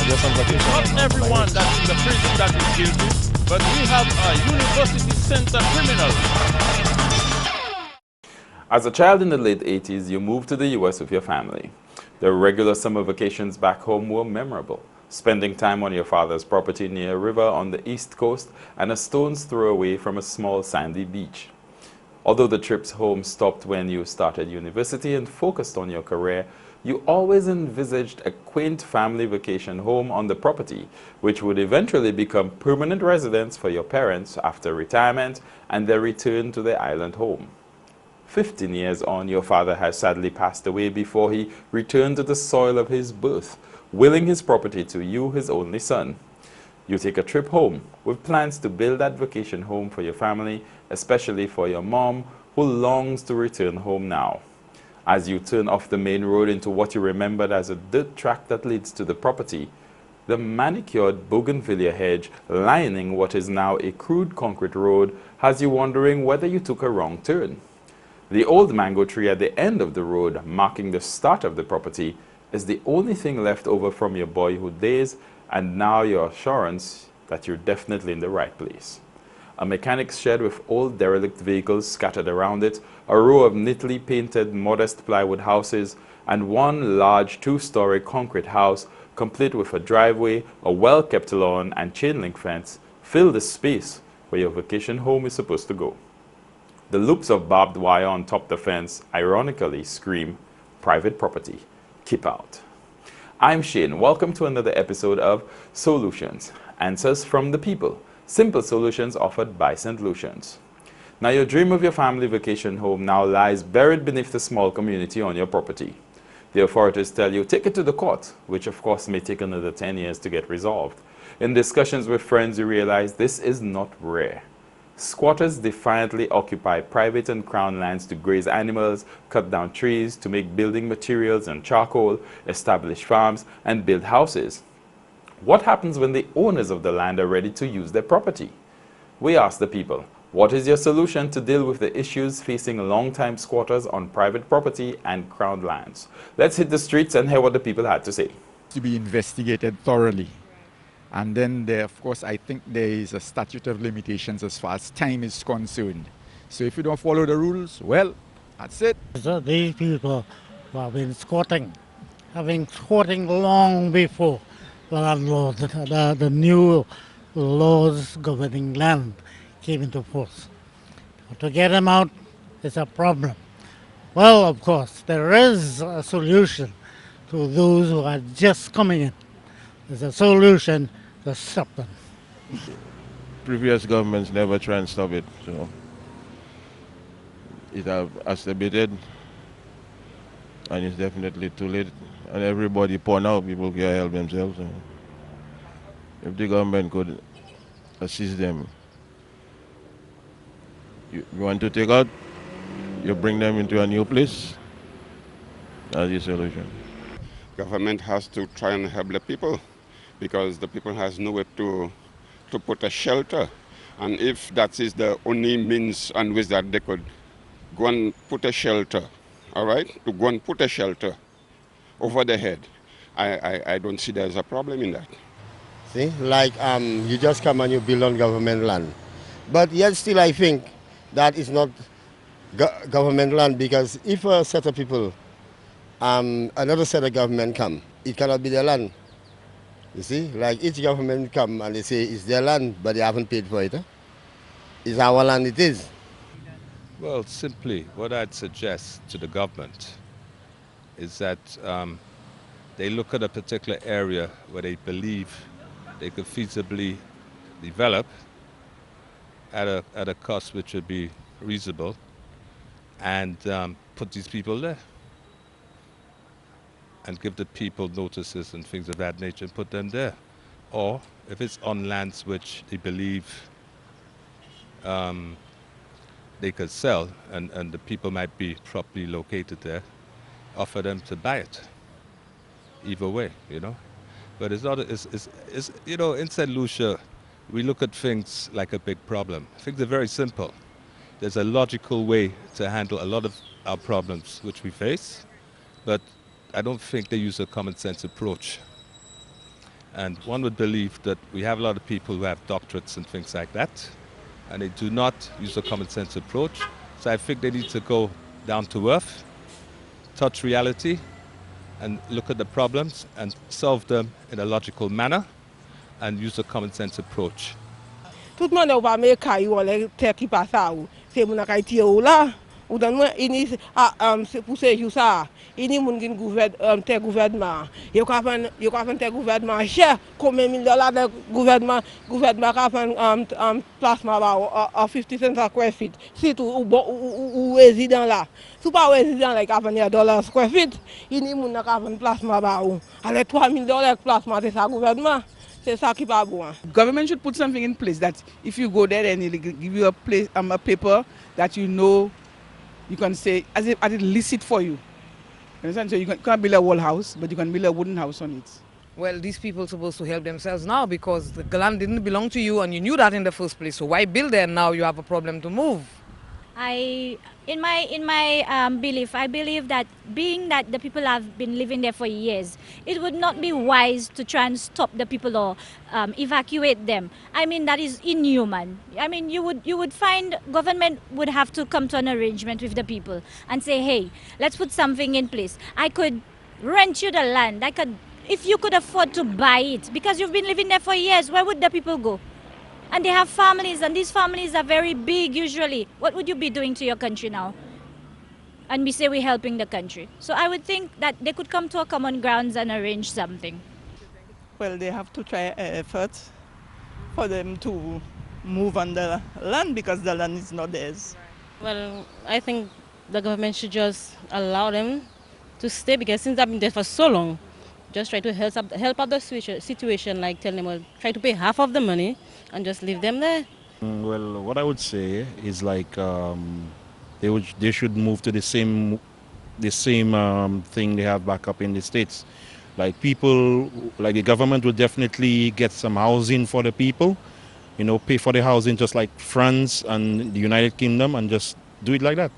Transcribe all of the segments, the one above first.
just on vacation. Not everyone that's in the prison that is guilty, but we have university center criminals. As a child in the late 80s, you moved to the U.S. with your family. The regular summer vacations back home were memorable, spending time on your father's property near a river on the East Coast and a stone's throw away from a small sandy beach. Although the trips home stopped when you started university and focused on your career, you always envisaged a quaint family vacation home on the property, which would eventually become permanent residence for your parents after retirement and their return to their island home. 15 years on, your father has sadly passed away before he returned to the soil of his birth, willing his property to you, his only son. You take a trip home with plans to build that vacation home for your family, especially for your mom, who longs to return home now. As you turn off the main road into what you remembered as a dirt track that leads to the property, the manicured bougainvillea hedge lining what is now a crude concrete road has you wondering whether you took a wrong turn. The old mango tree at the end of the road, marking the start of the property, is the only thing left over from your boyhood days, and now your assurance that you're definitely in the right place. A mechanic's shed with old derelict vehicles scattered around it, a row of neatly painted modest plywood houses, and one large two-story concrete house complete with a driveway, a well-kept lawn, and chain-link fence fill the space where your vacation home is supposed to go. The loops of barbed wire on top the fence ironically scream, "Private property, keep out." I'm Shane. Welcome to another episode of Solutions, Answers from the People, simple solutions offered by St. Lucians. Now, your dream of your family vacation home now lies buried beneath the small community on your property. The authorities tell you, take it to the court, which of course may take another 10 years to get resolved. In discussions with friends, you realize this is not rare. Squatters defiantly occupy private and crown lands to graze animals, cut down trees to make building materials and charcoal, establish farms, and build houses. What happens when the owners of the land are ready to use their property? We ask the people, what is your solution to deal with the issues facing long-time squatters on private property and crown lands? Let's hit the streets and hear what the people had to say. To be investigated thoroughly. And then there, of course, I think there is a statute of limitations as far as time is concerned. So if you don't follow the rules, well, that's it. So these people who have been squatting, long before the landlords, the new laws governing land came into force. To get them out is a problem. Well, of course, there is a solution to those who are just coming in. There's a solution to stop them. Previous governments never try and stop it, so it has accelerated, and it's definitely too late. And everybody poor now, people can't help themselves. So if the government could assist them, you want to take out, you bring them into a new place. That's the solution. Government has to try and help the people, because the people has nowhere to put a shelter. And if that is the only means and ways that they could go and put a shelter, all right, to go and put a shelter over their head, I don't see there's a problem in that. See, like you just come and you build on government land. But yet still I think that is not government land, because if a set of people, another set of government come, it cannot be their land. You see, like each government come and they say it's their land, but they haven't paid for it. Huh? It's our land, it is. Well, simply, what I'd suggest to the government is that they look at a particular area where they believe they could feasibly develop at a cost which would be reasonable, and put these people there. And give the people notices and things of that nature and put them there. Or if it's on lands which they believe they could sell and the people might be properly located there, offer them to buy it. Either way, you know. But it's not, it's you know, in St. Lucia, we look at things like a big problem. Things are very simple. There's a logical way to handle a lot of our problems which we face, but I don't think they use a common sense approach. And one would believe that we have a lot of people who have doctorates and things like that, and they do not use a common sense approach. So I think they need to go down to earth, touch reality, and look at the problems and solve them in a logical manner and use a common sense approach. Tout le monde va me cailler ou les terres qui passent à ou. C'est mon accueil ou là. Ou dans moi, ini c'est pour ces jours ça. Ini mon qui gouverne tes gouvernement. Yo ka fan tes gouvernement cher. Combien $1000 de gouvernement ka fan placement à 50 cents a square feet. Si tout ou résident là. Si pas résident là ka fan $1 square feet. Ini mon ka fan placement ba ou. Ale $3000 placement c'est ça gouvernement. C'est ça qui pas bon. Government should put something in place that if you go there and they give you a place, a paper that you know you can say as it list it for you. You understand? So you can't build a wall house, but you can build a wooden house on it. Well, these people are supposed to help themselves now because the land didn't belong to you and you knew that in the first place. So why build there now you have a problem to move? In my belief, I believe that being that the people have been living there for years, it would not be wise to try and stop the people or evacuate them. I mean, that is inhuman. I mean, you would find government would have to come to an arrangement with the people and say, hey, let's put something in place. I could rent you the land. If you could afford to buy it, because you've been living there for years, where would the people go? And they have families, and these families are very big usually. What would you be doing to your country now? And we say we're helping the country. So I would think that they could come to a common grounds and arrange something. Well, they have to try effort for them to move on the land because the land is not theirs. Well, I think the government should just allow them to stay because since they've been there for so long, just try to help out the situation, like tell them, well, try to pay half of the money and just leave them there. Well, what I would say is like they should move to the same thing they have back up in the States. Like people, like the government will definitely get some housing for the people, you know, pay for the housing just like France and the United Kingdom and just do it like that.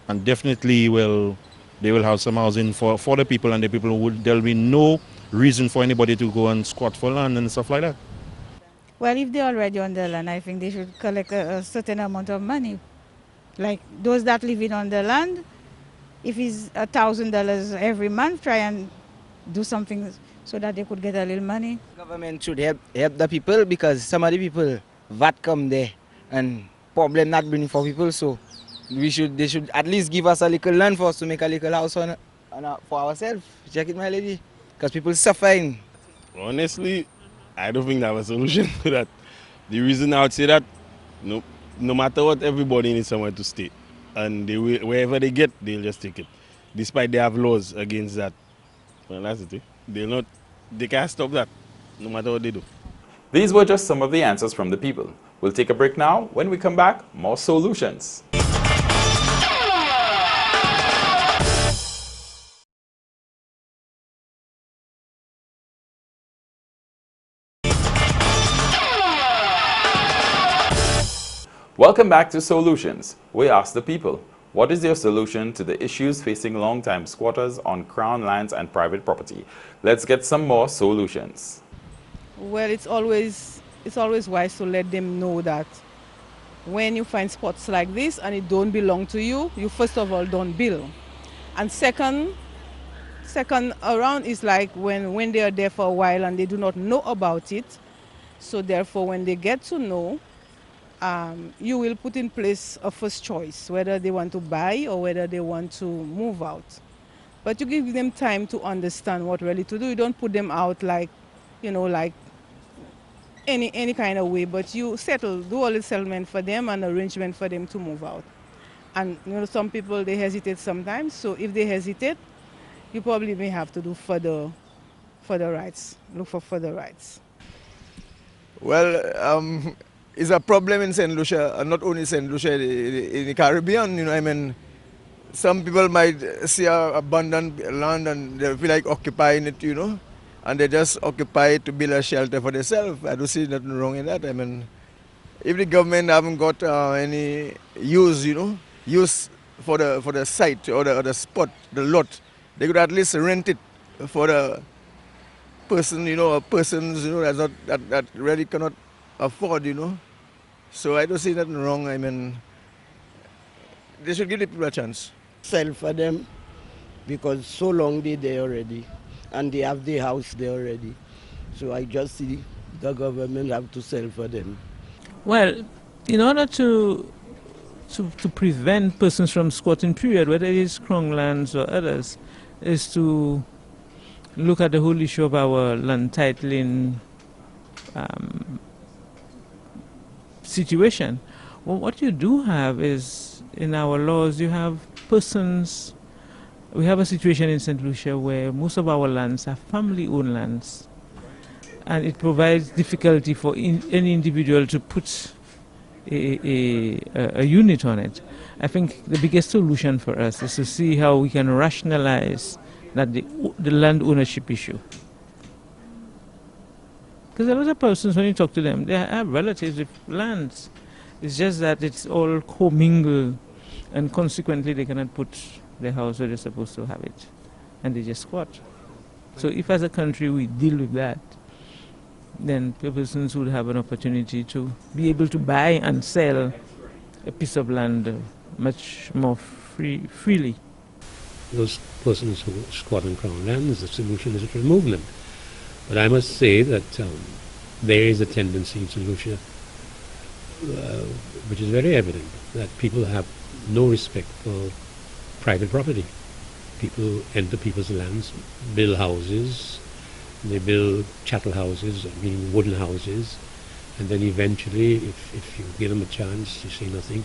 And definitely they will have some housing for the people, and the people there'll be no reason for anybody to go and squat for land and stuff like that. Well, if they're already on the land, I think they should collect a certain amount of money. Like those that living on the land, if it's $1,000 every month, try and do something so that they could get a little money. Government should help the people because some of the people VAT come there and problem not bring for people, so they should at least give us a little land for us to make a little house for ourselves. Check it, my lady, because people suffering. Honestly, I don't think that was a solution to that. The reason I would say that, no matter what, everybody needs somewhere to stay, and wherever they get, they'll just take it, despite they have laws against that. Well, that's the thing. They can't stop that, no matter what they do. These were just some of the answers from the people. We'll take a break now. When we come back, more solutions. Welcome back to Solutions. We ask the people, what is your solution to the issues facing long-time squatters on Crown lands and private property? Let's get some more solutions. Well, it's always wise to let them know that when you find spots like this and it don't belong to you, you first of all don't build. And second around is like when they are there for a while and they do not know about it. So therefore, when they get to know, you will put in place a first choice, whether they want to buy or whether they want to move out. But you give them time to understand what really to do. You don't put them out like, like any kind of way, but you do all the settlement for them and arrangement for them to move out. And some people, they hesitate sometimes, so if they hesitate, you probably may have to do further rights, look for further rights. Well, it's a problem in St. Lucia, not only St. Lucia, in the Caribbean, I mean, some people might see abandoned land and they feel like occupying it, and they just occupy it to build a shelter for themselves. I don't see nothing wrong in that. I mean, if the government haven't got any use for the site or the spot, the lot, they could at least rent it for person, or persons, that really cannot afford, So I don't see nothing wrong. I mean, they should give the people a chance. Sell for them because so long they there already and they have the house there already. So I just see the government have to sell for them. Well, in order to prevent persons from squatting period, whether it is Crown lands or others, is to look at the whole issue of our land titling situation. Well, what you do have is, in our laws, you have persons, we have a situation in St. Lucia where most of our lands are family-owned lands, and it provides difficulty for any individual to put a unit on it. I think the biggest solution for us is to see how we can rationalize that the land ownership issue. Because a lot of persons, when you talk to them, they have relatives with lands. It's just that it's all commingled, and consequently they cannot put their house where they're supposed to have it, and they just squat. So if as a country we deal with that, then persons would have an opportunity to be able to buy and sell a piece of land much more freely. Those persons who squat on Crown lands, the solution is to remove them. But I must say that there is a tendency in St. Lucia, which is very evident, that people have no respect for private property. People enter people's lands, build houses, they build chattel houses, meaning wooden houses, and then eventually, if you give them a chance, you say nothing,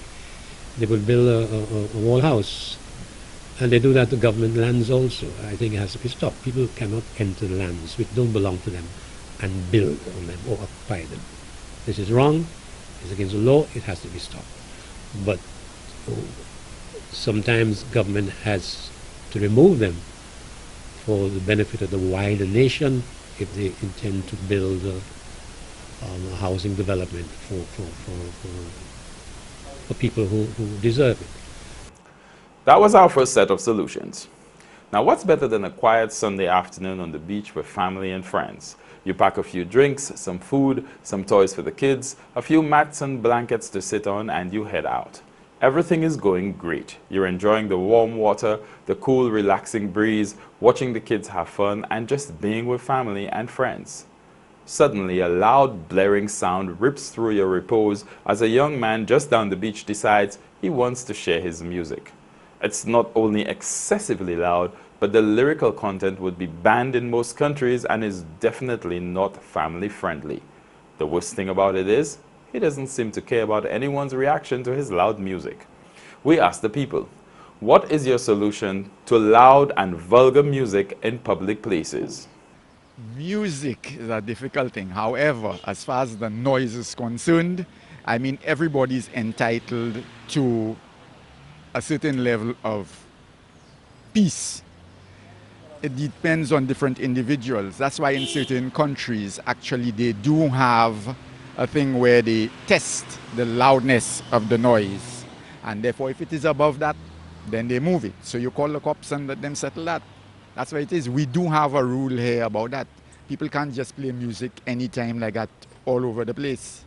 they will build a wall house. And they do that to government lands also. I think it has to be stopped. People cannot enter lands which don't belong to them and build on them or occupy them. This is wrong. It's against the law. It has to be stopped. But sometimes government has to remove them for the benefit of the wider nation if they intend to build a housing development for people who deserve it. That was our first set of solutions. Now, what's better than a quiet Sunday afternoon on the beach with family and friends? You pack a few drinks, some food, some toys for the kids, a few mats and blankets to sit on, and you head out. Everything is going great. You're enjoying the warm water, the cool, relaxing breeze, watching the kids have fun, and just being with family and friends. Suddenly, a loud, blaring sound rips through your repose as a young man just down the beach decides he wants to share his music. It's not only excessively loud, but the lyrical content would be banned in most countries and is definitely not family friendly. The worst thing about it is, he doesn't seem to care about anyone's reaction to his loud music. We asked the people, what is your solution to loud and vulgar music in public places? Music is a difficult thing. However, as far as the noise is concerned, I mean, everybody's entitled to a certain level of peace. It depends on different individuals. That's why in certain countries, actually, they do have a thing where they test the loudness of the noise. And therefore, if it is above that, then they move it. So you call the cops and let them settle that. That's what it is. We do have a rule here about that. People can't just play music anytime like that all over the place.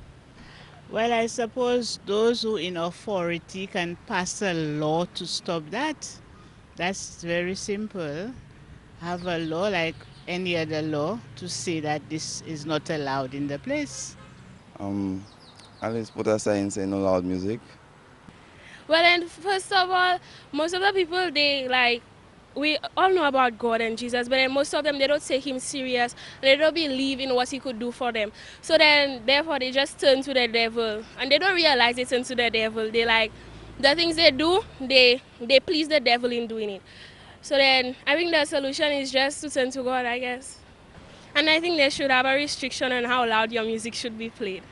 Well, I suppose those who in authority can pass a law to stop that. That's very simple. Have a law like any other law to say that this is not allowed in the place. At least put a sign saying no loud music. Well, and first of all, most of the people, we all know about God and Jesus, but then most of them, they don't take him serious. They don't believe in what he could do for them. So then, therefore, they just turn to the devil. And they don't realize they turn to the devil. The things they do, they please the devil in doing it. So then, I think the solution is just to turn to God, I guess. And I think they should have a restriction on how loud your music should be played.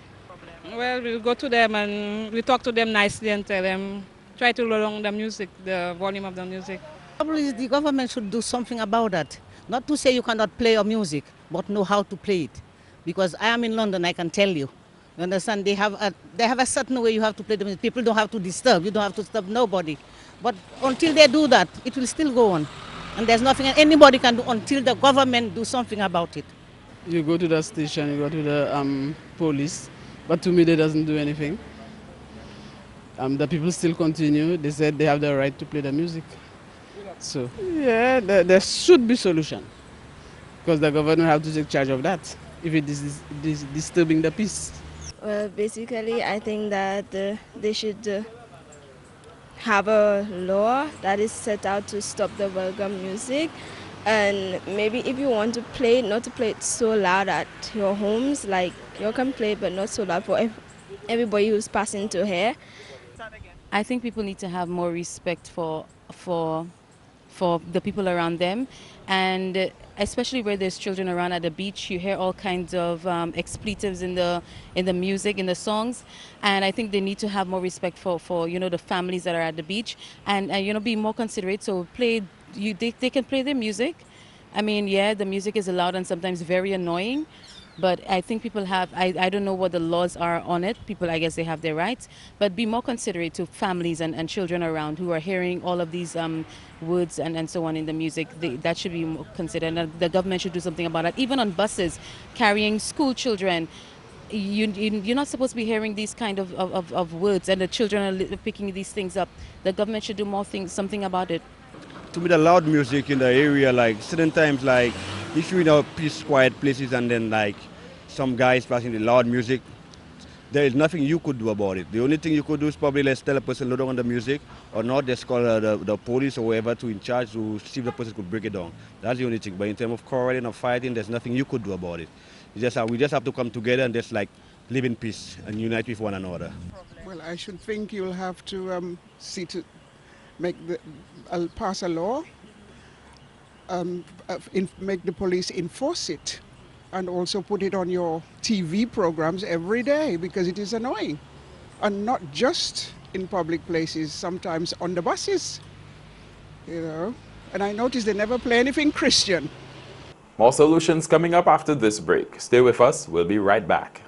Well, we go to them and we talk to them nicely and tell them, try to lower down the music, the volume of the music. Probably the government should do something about that. Not to say you cannot play your music, but know how to play it. Because I am in London, I can tell you. You understand? They have a certain way you have to play the music. People don't have to disturb. You don't have to disturb nobody. But until they do that, it will still go on. And there's nothing anybody can do until the government do something about it. You go to the station, you go to the police, but to me they doesn't do anything. The people still continue. They said they have the right to play the music. So yeah, there should be solution because the government have to take charge of that if it is disturbing the peace. Well, basically, I think that they should have a law that is set out to stop the vulgar music. And maybe if you want to play it, not to play it so loud at your homes, like you can play it, but not so loud for everybody who's passing to hear. I think people need to have more respect for the people around them, and especially where there's children around at the beach, you hear all kinds of expletives in the music, in the songs, and I think they need to have more respect for the families that are at the beach, and be more considerate. So they can play their music. I mean, yeah, the music is loud and sometimes very annoying. But I think people have, I don't know what the laws are on it. People, I guess they have their rights. But be more considerate to families and children around who are hearing all of these words and so on in the music. That should be more considered. And the government should do something about it. Even on buses, carrying school children, you're not supposed to be hearing these kind of words. And the children are picking these things up. The government should do something about it. To me, the loud music in the area, like certain times, like if you're in a peace, quiet places and then like some guys passing the loud music, there is nothing you could do about it. The only thing you could do is probably let's tell a person low down on the music, or not, just call the police or whoever to in charge to see if the person could break it down. That's the only thing. But in terms of quarreling or fighting, there's nothing you could do about it. We just have to come together and just like live in peace and unite with one another. Well, I should think you'll have to pass a law, make the police enforce it, and also put it on your TV programs every day because it is annoying. And not just in public places, sometimes on the buses, And I noticed they never play anything Christian. More solutions coming up after this break. Stay with us, we'll be right back.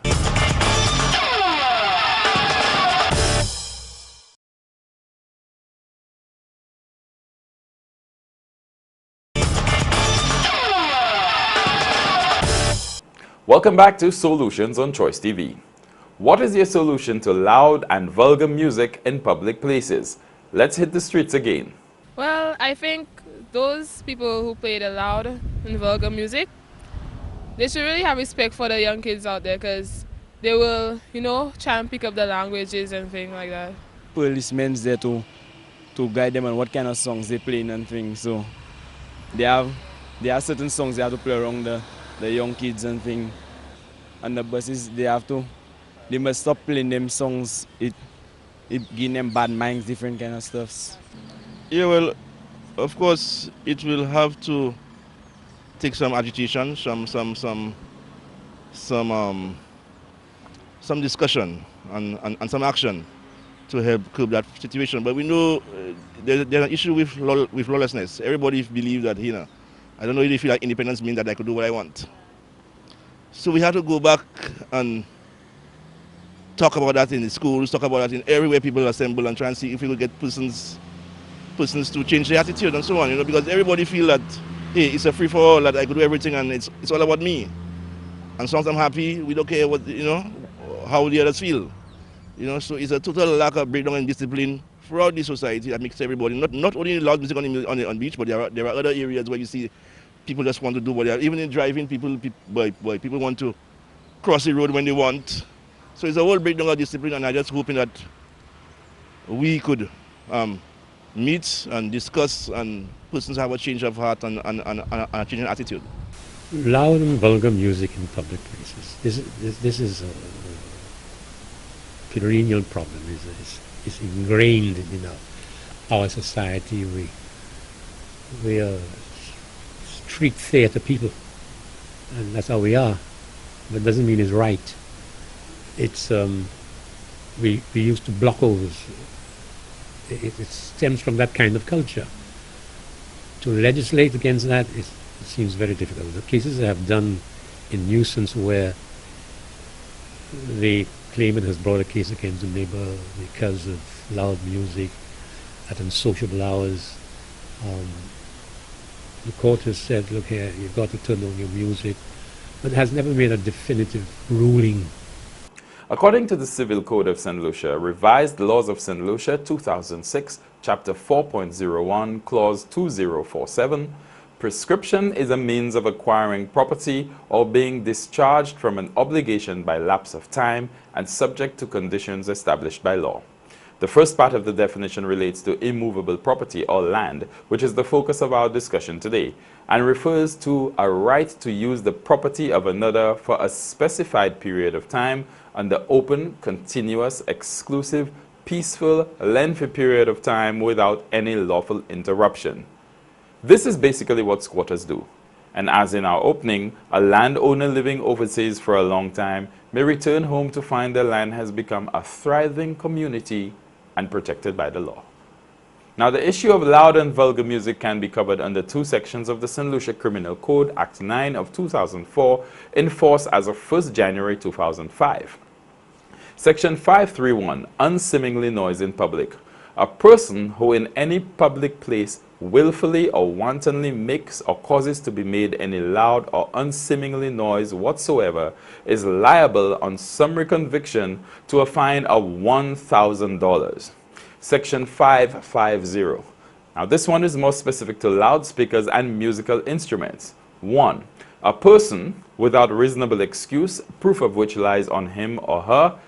Welcome back to Solutions on Choice TV. What is your solution to loud and vulgar music in public places? Let's hit the streets again. Well, I think those people who play the loud and vulgar music, they should really have respect for the young kids out there because they will, try and pick up the languages and things like that. Policemen's there to guide them on what kind of songs they play and things. So there are certain songs they have to play around the young kids and things. And the buses, they must stop playing them songs. It gives them bad minds, different kind of stuffs. Yeah, well, of course, it will have to take some agitation, some discussion and some action to help curb that situation. But we know there's an issue with lawlessness. Everybody believes that, I don't know if they feel like independence means that I could do what I want. So we have to go back and talk about that in the schools, talk about that in everywhere people assemble and try and see if we could get persons to change their attitude and so on, because everybody feel that, hey, it's a free-for-all, that I could do everything and it's all about me. And as long as I'm happy, we don't care what, how the others feel. So it's a total lack of breakdown in discipline throughout the society that makes everybody, not only loud music on the beach, but there are other areas where you see people just want to do what they are. Even in driving, people want to cross the road when they want. So it's a whole breakdown of discipline, and I'm just hoping that we could meet and discuss, and persons have a change of heart and a change in attitude. Loud and vulgar music in public places. This is a perennial problem. It's ingrained in our society. We are street theater people, and that's how we are. But it doesn't mean it's right. It's we used to block overs. It stems from that kind of culture. To legislate against that, it seems very difficult. The cases I have done in nuisance where the claimant has brought a case against the neighbor because of loud music at unsociable hours. The court has said, look here, you've got to turn on your music. but has never made a definitive ruling. According to the Civil Code of St. Lucia, Revised Laws of St. Lucia 2006, Chapter 4.01, Clause 2047, prescription is a means of acquiring property or being discharged from an obligation by lapse of time and subject to conditions established by law. The first part of the definition relates to immovable property or land, which is the focus of our discussion today, and refers to a right to use the property of another for a specified period of time under open, continuous, exclusive, peaceful, lengthy period of time without any lawful interruption. This is basically what squatters do. And as in our opening, a landowner living overseas for a long time may return home to find their land has become a thriving community and protected by the law. Now, the issue of loud and vulgar music can be covered under two sections of the St. Lucia Criminal Code, Act 9 of 2004, in force as of 1st January 2005. Section 531, unseemly noise in public. A person who in any public place willfully or wantonly makes or causes to be made any loud or unseemly noise whatsoever is liable on summary conviction to a fine of $1,000. Section 550. Now this one is more specific to loudspeakers and musical instruments. 1. A person without reasonable excuse, proof of which lies on him or her,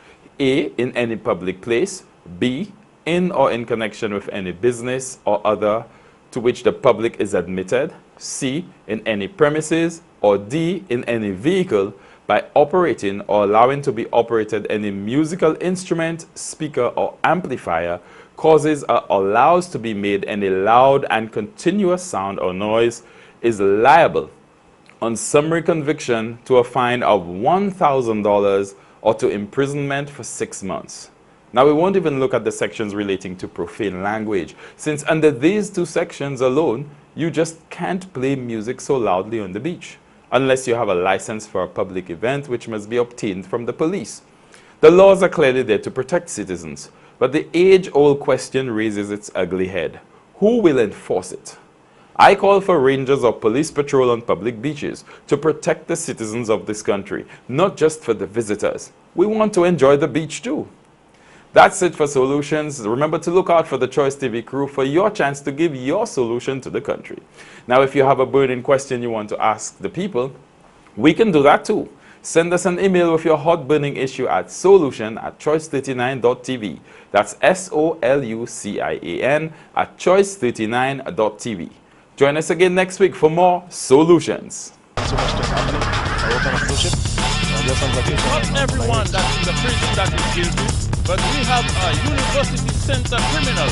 A. in any public place, B. in or in connection with any business or other to which the public is admitted, C. in any premises, or D. in any vehicle by operating or allowing to be operated any musical instrument, speaker, or amplifier causes or allows to be made any loud and continuous sound or noise is liable on summary conviction to a fine of $1,000 or to imprisonment for 6 months. Now, we won't even look at the sections relating to profane language, since under these two sections alone, you just can't play music so loudly on the beach, unless you have a license for a public event which must be obtained from the police. The laws are clearly there to protect citizens, but the age-old question raises its ugly head. Who will enforce it? I call for rangers or police patrol on public beaches to protect the citizens of this country, not just for the visitors. We want to enjoy the beach too. That's it for Solutions. Remember to look out for the Choice TV crew for your chance to give your solution to the country. Now, if you have a burning question you want to ask the people, we can do that too. Send us an email with your hot burning issue at solution@choice39.tv. That's SOLUCIAN @choice39.tv. Join us again next week for more Solutions. So much to family. I work on a cruise ship. Not everyone that's in the prison that is guilty, but we have a university center criminal.